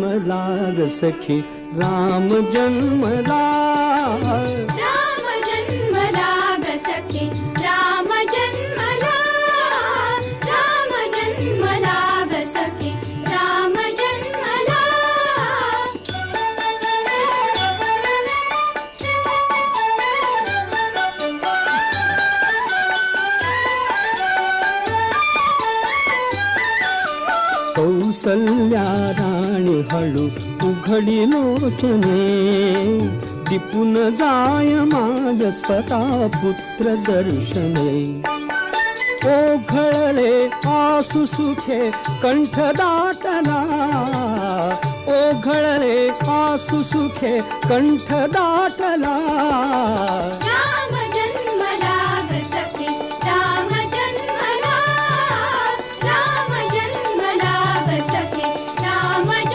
लाग सखी राम जन्मला, राम जन्मला ग सखी, राम जन्मला, राम जन्मला ग सखी, राम जन्मला. कौसल्या राणी हळू उघडी लोचने, दिपून जाय माझ स्वतः पुत्र दर्शने. ओघळले आसु सुखे कंठ दाटला, ओघळले आसु सुखे कंठ दाटला.